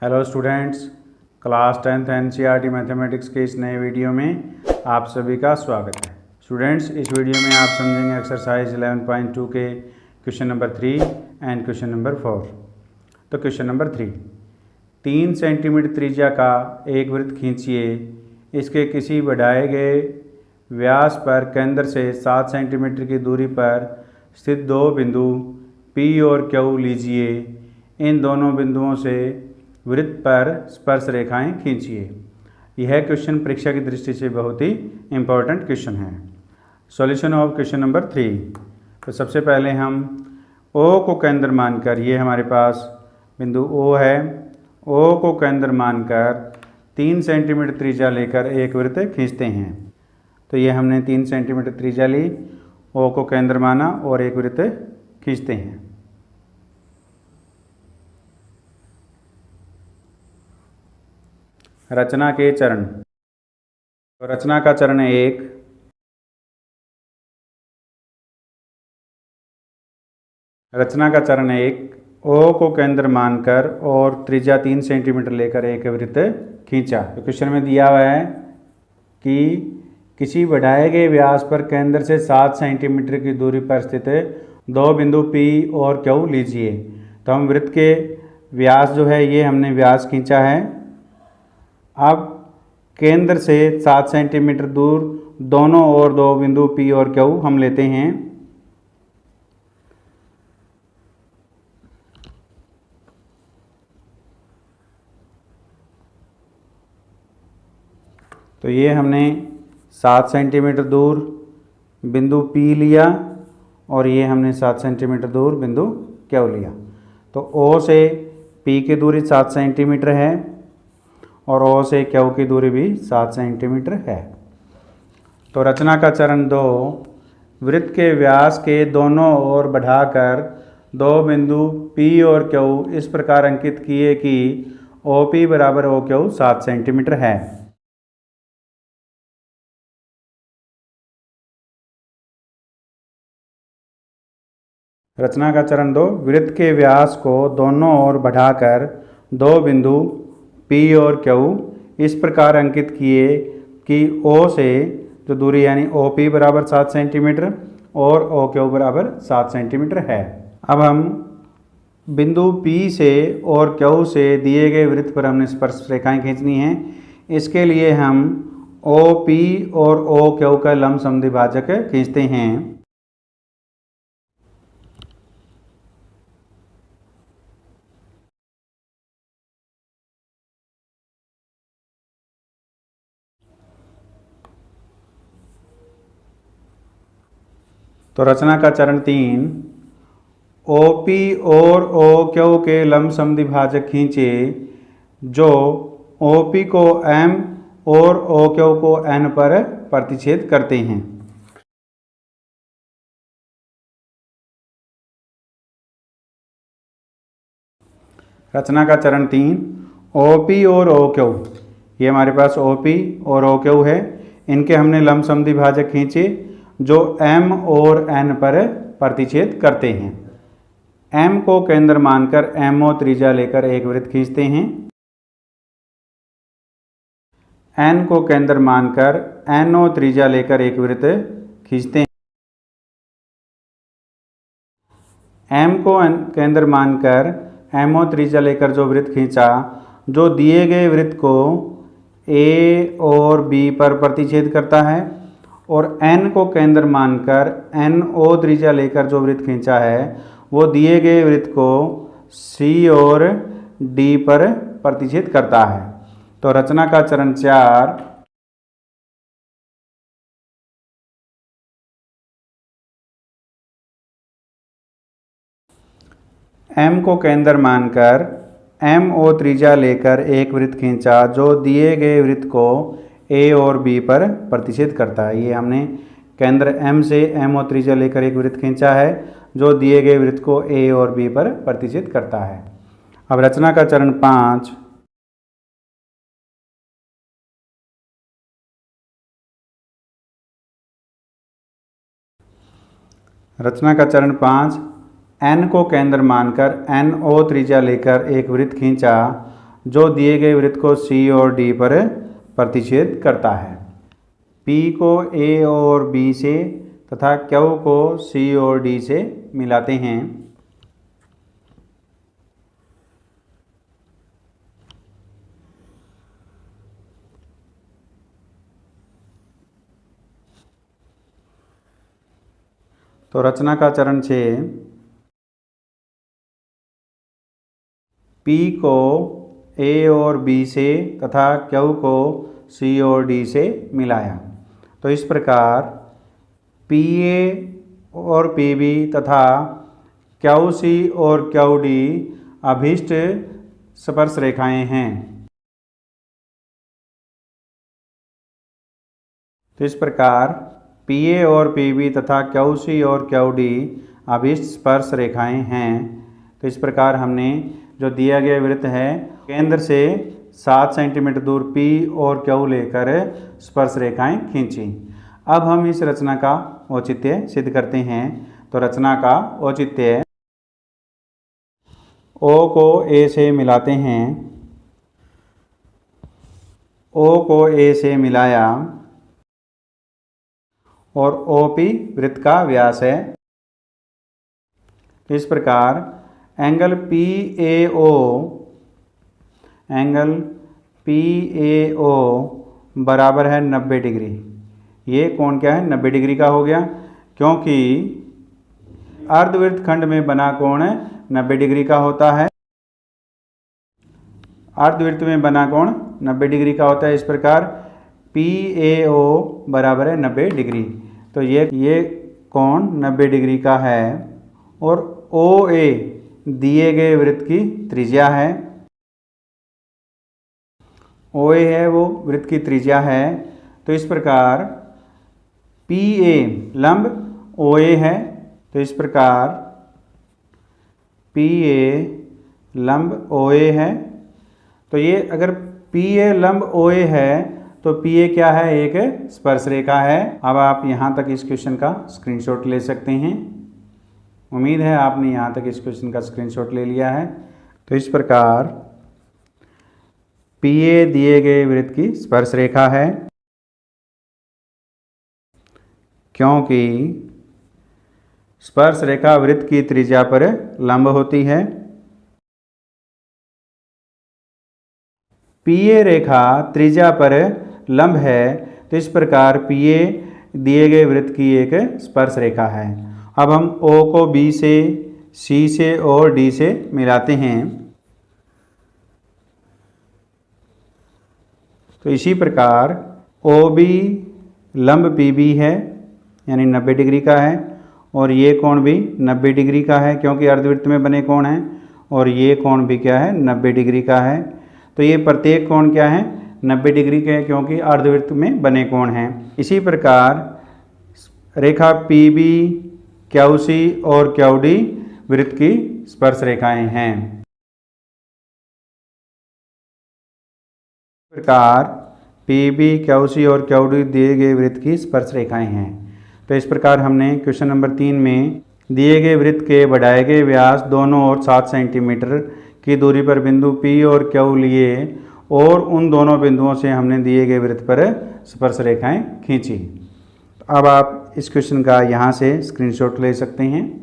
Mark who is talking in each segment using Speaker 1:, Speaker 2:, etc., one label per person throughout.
Speaker 1: Hello students, class 10th NCERT mathematics के इस नए वीडियो में आप सभी का स्वागत है। स्टूडेंट्स, इस वीडियो में आप समझेंगे एक्सरसाइज 11.2 के question number 3 and question number 4। तो क्वेश्चन नंबर 3, 3 सेंटीमीटर त्रिज्या का एक वृत्त खींचिए। इसके किसी बढ़ाए गए व्यास पर केंद्र से 7 सेंटीमीटर की दूरी पर स्थित दो बिंदु P और Q लीजिए। इन दोनों बिंदुओं से वृत्त पर स्पर्श रेखाएं खींचिए। यह क्वेश्चन परीक्षा की दृष्टि से बहुत ही इम्पोर्टेंट क्वेश्चन है। Solution of question number 3। तो सबसे पहले हम O को केंद्र मानकर, ये हमारे पास बिंदु O है, O को केंद्र मानकर 3 सेंटीमीटर त्रिज्या लेकर एक वृत्त खींचते हैं। तो ये हमने 3 सेंटीमीटर त्रिज्या ली, O को केंद्र माना और एक वृत्त खींचते हैं। रचना के चरण। तो रचना का चरण 1, रचना का चरण 1, O को केंद्र मानकर और त्रिज्या 3 सेंटीमीटर लेकर एक वृत्त खींचा। तो क्वेश्चन में दिया हुआ है कि किसी बढ़ाए गए व्यास पर केंद्र से 7 सेंटीमीटर की दूरी पर स्थित दो बिंदु P और Q लीजिए। तो हम वृत्त के व्यास जो है, ये हमने व्यास खींचा है। अब केंद्र से 7 सेंटीमीटर दूर दोनों और दो बिंदु P और Q हम लेते हैं। तो ये हमने 7 सेंटीमीटर दूर बिंदु P लिया और ये हमने 7 सेंटीमीटर दूर बिंदु Q लिया। तो O से P की दूरी 7 सेंटीमीटर है और O से Q की दूरी भी 7 सेंटीमीटर है। तो रचना का चरण 2, वृत्त के व्यास के दोनों ओर बढ़ाकर दो बिंदु P और Q इस प्रकार अंकित किए कि OP बराबर OQ 7 सेंटीमीटर है। रचना का चरण 2, वृत्त के व्यास को दोनों ओर बढ़ाकर दो बिंदु P और Q इस प्रकार अंकित किए कि O से जो दूरी यानी OP बराबर 7 सेंटीमीटर और OQ बराबर 7 सेंटीमीटर है। अब हम बिंदु P से और Q से दिए गए वृत्त पर हमने स्पर्श रेखाएं खींचनी हैं। इसके लिए हम OP और OQ का लंब समद्विभाजक खींचते हैं। तो रचना का चरण 3, OP और OQ के लंब समद्विभाजक खींचे जो OP को M और OQ को N पर प्रतिच्छेद करते हैं। रचना का चरण 3, OP और OQ, ये हमारे पास OP और OQ है, इनके हमने लंब समद्विभाजक खींचे जो M और N पर प्रतिच्छेद करते हैं। M को केंद्र मानकर MO त्रिज्या लेकर एक वृत्त खींचते हैं। N को केंद्र मानकर NO त्रिज्या लेकर एक वृत्त खींचते हैं। M को केंद्र मानकर MO त्रिज्या लेकर जो वृत्त खींचा, जो दिए गए वृत्त को A और B पर प्रतिच्छेद करता है, और N को केंद्र मानकर NO त्रिज्या लेकर जो वृत्त खींचा है वो दिए गए वृत्त को C और D पर प्रतिच्छेद करता है। तो रचना का चरण 4, M को केंद्र मानकर MO त्रिज्या लेकर एक वृत्त खींचा जो दिए गए वृत्त को A और B पर प्रतिच्छेद करता है। ये हमने केंद्र M से MO त्रिज्या लेकर एक वृत्त खींचा है जो दिए गए वृत्त को A और B पर प्रतिच्छेद करता है। अब रचना का चरण 5, रचना का चरण 5, N को केंद्र मानकर NO त्रिज्या लेकर एक वृत्त खींचा जो दिए गए वृत्त को सी और डी पर प्रतिच्छेद करता है। पी को ए और बी से तथा क्यू को सी और डी से मिलाते हैं। तो रचना का चरण 6, P को A और B से तथा Q को C और D से मिलाया। तो इस प्रकार PA और PB तथा QC और QD अभीष्ट स्पर्श रेखाएं हैं। तो इस प्रकार PA और PB तथा QC और QD अभीष्ट स्पर्श रेखाएं हैं। तो इस प्रकार हमने जो दिया गया वृत्त है केंद्र से 7 सेंटीमीटर दूर P और Q लेकर स्पर्श रेखाएं खींची। अब हम इस रचना का औचित्य सिद्ध करते हैं। तो रचना का औचित्य, O को A से मिलाते हैं। O को A से मिलाया और OP वृत्त का व्यास है। इस प्रकार एंगल PAO बराबर है 90 डिग्री। ये कोण क्या है? 90 डिग्री का हो गया, क्योंकि अर्धवृत्त खंड में बना कोण 90 डिग्री का होता है। अर्धवृत्त में बना कोण 90 डिग्री का होता है। इस प्रकार PAO बराबर है 90 डिग्री। तो ये कोण 90 डिग्री का है और OA दिए गए वृत्त की त्रिज्या है। OA है वो वृत्त की त्रिज्या है। तो इस प्रकार PA लंब OA है। तो इस प्रकार PA लंब OA है। तो ये अगर PA लंब OA है तो PA क्या है? एक स्पर्श रेखा है। अब आप यहाँ तक इस क्वेश्चन का स्क्रीनशॉट ले सकते हैं। उम्मीद है आपने यहाँ तक इस क्वेश्चन का स्क्रीनशॉट ले लिया है। तो इस प्रकार PA दिए गए वृत्त की स्पर्श रेखा है, क्योंकि स्पर्श रेखा वृत्त की त्रिज्या पर लंब होती है। PA रेखा त्रिज्या पर लंब है। तो इस प्रकार PA दिए गए वृत्त की एक स्पर्श रेखा है। अब हम O को B से, C से और D से मिलाते हैं। तो इसी प्रकार OB लंब PB है, यानी 90 डिग्री का है, और ये कोण भी 90 डिग्री का है, क्योंकि अर्धवृत्त में बने कोण हैं। और ये कोण भी क्या है? 90 डिग्री का है। तो ये प्रत्येक कोण क्या है? 90 डिग्री के हैं, क्योंकि अर्धवृत्त में बने कोण हैं। इसी प्रकार रेखा PB, QC और QD वृत्त की स्पर्श रेखाएं हैं। इस प्रकार PB, QC और QD दिए गए वृत्त की स्पर्श रेखाएं हैं। तो इस प्रकार हमने क्वेश्चन नंबर 3 में दिए गए वृत्त के बढ़ाए गए व्यास दोनों ओर 7 सेंटीमीटर की दूरी पर बिंदु P और Q लिए और उन दोनों बिंदुओं से हमने दिए गए वृत्त पर स्पर्श रेखाएं खींची। अब आप इस क्वेश्चन का यहाँ से स्क्रीनशॉट ले सकते हैं।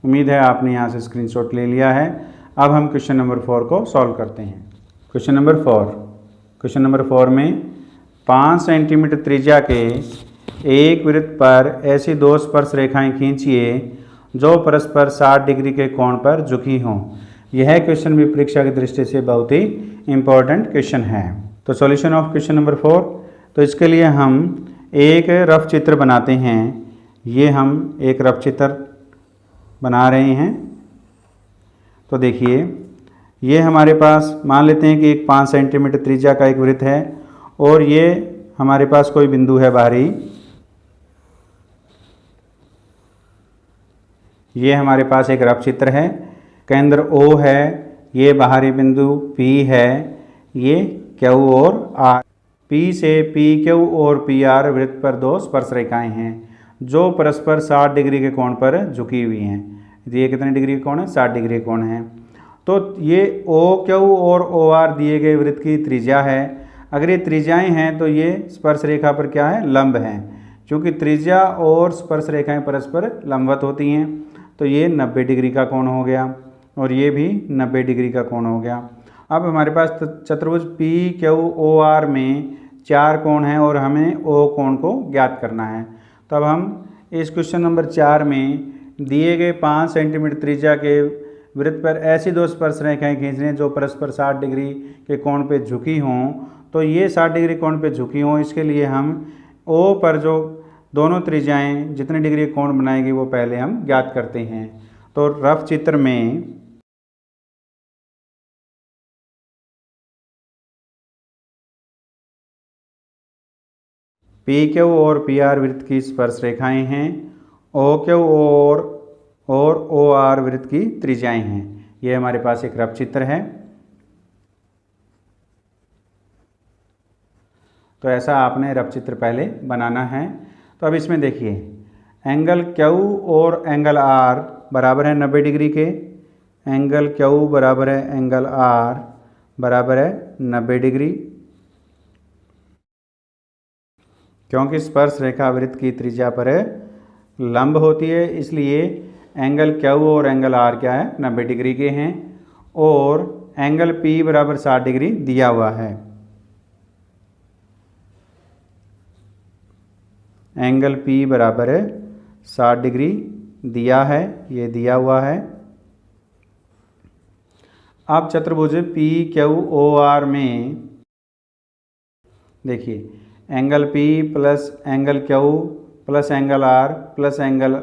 Speaker 1: उम्मीद है आपने यहाँ से स्क्रीनशॉट ले लिया है। अब हम क्वेश्चन नंबर 4 को सॉल्व करते हैं। क्वेश्चन नंबर 4 में 5 सेंटीमीटर त्रिज्या के एक वृत्त पर ऐसी दो स्पर्श रेखाएं खींचिए जो परस्पर 60 डिग्री के कोण पर झुकी हों। यह क्वेश्चन भी परीक्षा की दृष्टि से बहुत ही इम्पोर्टेंट क्वेश्चन है। तो सॉल्यूशन ऑफ क्वेश्चन नंबर 4, तो इसके लिए हम एक रफ चित्र बनाते हैं। ये हम एक रफ चित्र बना रहे हैं। तो देखिए, ये हमारे पास मान लेते हैं कि एक 5 सेंटीमीटर त्रिज्या का एक वृत्त है और ये हमारे पास कोई बिंदु है बाहरी। ये हमारे पास एक रफ चित्र है। केंद्र O है, ये बाहरी बिंदु P है, ये Q और R। P से PQ और PR वृत्त पर दो स्पर्श रेखाएं हैं जो परस्पर 60 डिग्री के कोण पर झुकी हुई हैं। ये कितने डिग्री का कोण है? 60 डिग्री कोण है। तो ये ओ क्यू और ओ आर दिए गए वृत्त की त्रिज्या है। अगर ये त्रिज्याएं हैं तो ये स्पर्श रेखा पर क्या है, लंब हैं। क्योंकि त्रिज्या और स्पर्श रेखाएं परस्पर लंबवत होती हैं, तो ये 90 डिग्री का कोण हो गया और ये भी 90 डिग्री का कोण हो गया। अब हमारे पास चतुर्भुज पी क्यू ओ आर में 4 कोण हैं और हमें ओ कोण को ज्ञात करना है। तो अब हम इस क्वेश्चन नंबर 4 में दिए गए 5 सेंटीमीटर त्रिज्या के वृत्त पर ऐसी दो स्पर्श रेखाएं खींचने जो परस्पर 60 डिग्री के कोण पे झुकी हों। तो ये 60 डिग्री कोण पे झुकी हों, इसके लिए हम ओ पर जो दोनों त्रिज्याएं जितने डिग्री कोण बनाएगी वो पहले हम ज्ञात करते हैं। तो रफ चित्र में पी क्यू और पी आर वृत्त की स्पर्श रेखाएं हैं, ओ क्यू और ओ आर वृत्त की त्रिज्याएं हैं। ये हमारे पास एक रफ चित्र है। तो ऐसा आपने रफ चित्र पहले बनाना है। तो अब इसमें देखिए, एंगल क्यू और एंगल आर बराबर है 90 डिग्री के। एंगल क्यू बराबर है एंगल आर बराबर है 90 डिग्री। क्योंकि स्पर्श रेखा वृत्त की त्रिज्या पर लंब होती है, इसलिए एंगल क्यू और एंगल आर क्या है, 90 डिग्री के हैं। और एंगल पी बराबर 60 डिग्री दिया हुआ है। एंगल पी बराबर 60 डिग्री दिया है, ये दिया हुआ है। अब चतुर्भुज पी क्यू ओ आर में देखिए, angle P plus angle Q plus angle R plus angle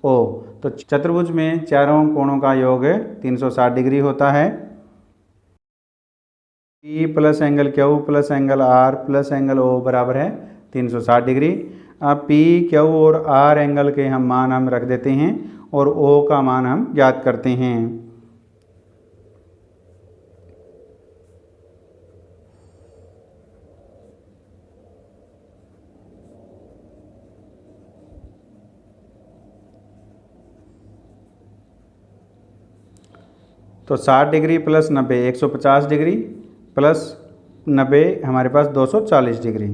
Speaker 1: O, तो चतुर्भुज में चारों कोणों का योग 360 डिग्री होता है। P plus angle Q plus angle R plus angle O बराबर है 360 डिग्री। अब पी क्यू और आर एंगल के मान हम रख देते हैं और ओ का मान हम ज्ञात करते हैं। तो 60 डिग्री प्लस 90 150 डिग्री प्लस 90 हमारे पास 240 डिग्री।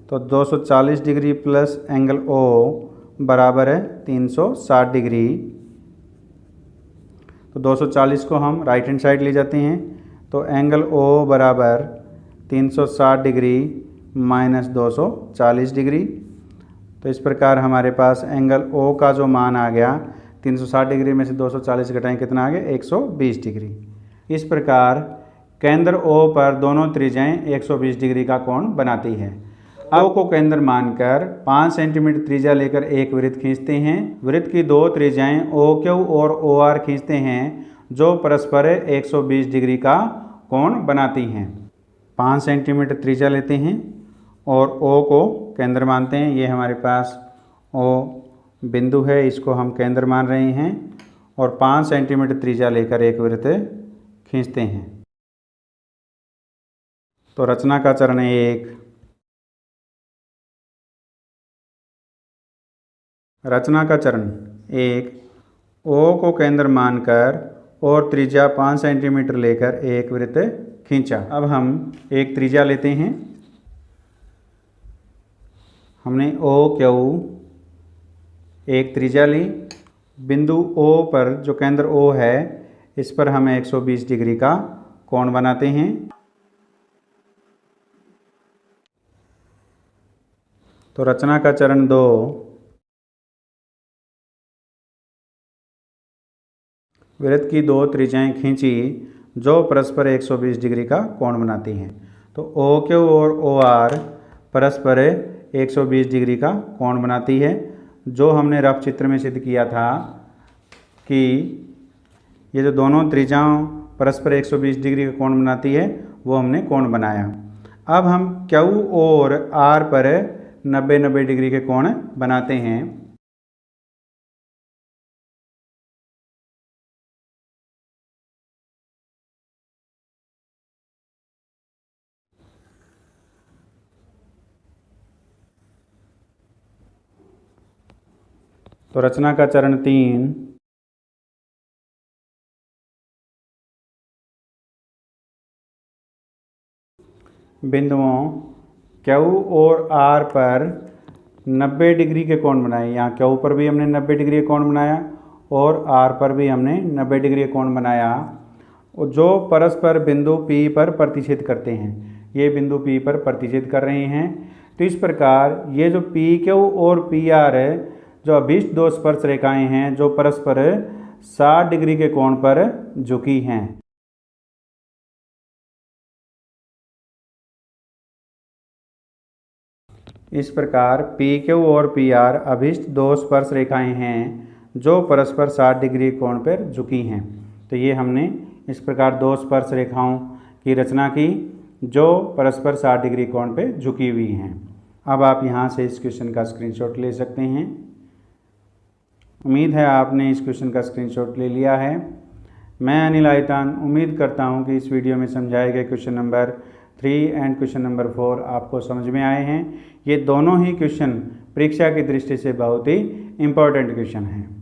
Speaker 1: तो 240 डिग्री प्लस एंगल ओ बराबर है 360 डिग्री। तो 240 को हम राइट हैंड साइड ले जाते हैं, तो एंगल ओ बराबर 360 डिग्री माइनस 240 डिग्री। तो इस प्रकार हमारे पास एंगल ओ का जो मान आ गया, 360 डिग्री में से 240 घटाएं कितना आ गया, 120 डिग्री। इस प्रकार केंद्र ओ पर दोनों त्रिज्याएं 120 डिग्री का कोण बनाती है। ओ को केंद्र मानकर 5 सेंटीमीटर त्रिज्या लेकर एक वृत्त खींचते हैं। वृत्त की दो त्रिज्याएं ओ क्यू और ओ आर खींचते हैं जो परस्पर 120 डिग्री का कोण बनाती हैं। 5 सेंटीमीटर त्रिज्या लेते हैं और ओ को केंद्र मानते हैं। ये हमारे पास ओ बिंदु है, इसको हम केंद्र मान रहे हैं और 5 सेंटीमीटर त्रिज्या लेकर एक वृत्त खींचते हैं। तो रचना का चरण 1। रचना का चरण 1, ओ को केंद्र मानकर और त्रिज्या 5 सेंटीमीटर लेकर एक वृत्त खींचा। अब हम एक त्रिज्या लेते हैं। हमने ओ क्यू एक त्रिज्या ली। बिंदु ओ पर जो केंद्र ओ है, इस पर हम 120 डिग्री का कोण बनाते हैं। तो रचना का चरण 2, वृत्त की दो त्रिज्याएं खींची जो परस्पर 120 डिग्री का कोण बनाती हैं। तो ओ क्यू और ओ आर परस्पर 120 डिग्री का कोण बनाती है। जो हमने रफ चित्र में सिद्ध किया था कि ये जो दोनों त्रिज्याएं परस्पर 120 डिग्री का कोण बनाती है, वो हमने कोण बनाया। अब हम क्यू और आर पर 90-90 डिग्री के कोण बनाते हैं। तो रचना का चरण 3, बिंदुओं क्यू और आर पर 90 डिग्री के कोण बनाए। यहाँ क्यू पर भी हमने 90 डिग्री का कोण बनाया और आर पर भी हमने 90 डिग्री का कोण बनाया, जो परस्पर बिंदु P पर प्रतिच्छेद करते हैं। ये बिंदु P पर प्रतिच्छेद कर रहे हैं। तो इस प्रकार ये जो PQ और PR है, जो अभीष्ट दो स्पर्श रेखाएं हैं जो परस्पर 60 डिग्री के कोण पर झुकी हैं। इस प्रकार PQ और PR अभीष्ट दो स्पर्श रेखाएं हैं जो परस्पर 60 डिग्री कोण पर झुकी हैं। तो ये हमने इस प्रकार दो स्पर्श रेखाओं की रचना की जो परस्पर 60 डिग्री कोण पर झुकी हुई हैं। अब आप यहाँ से इस क्वेश्चन का स्क्रीनशॉट ले सकते हैं। उम्मीद है आपने इस क्वेश्चन का स्क्रीनशॉट ले लिया है। मैं अनिल आयतान उम्मीद करता हूँ कि इस वीडियो में समझाए गए question number 3 and question number 4 आपको समझ में आए हैं। ये दोनों ही क्वेश्चन परीक्षा की दृष्टि से बहुत ही इम्पोर्टेंट क्वेश्चन हैं।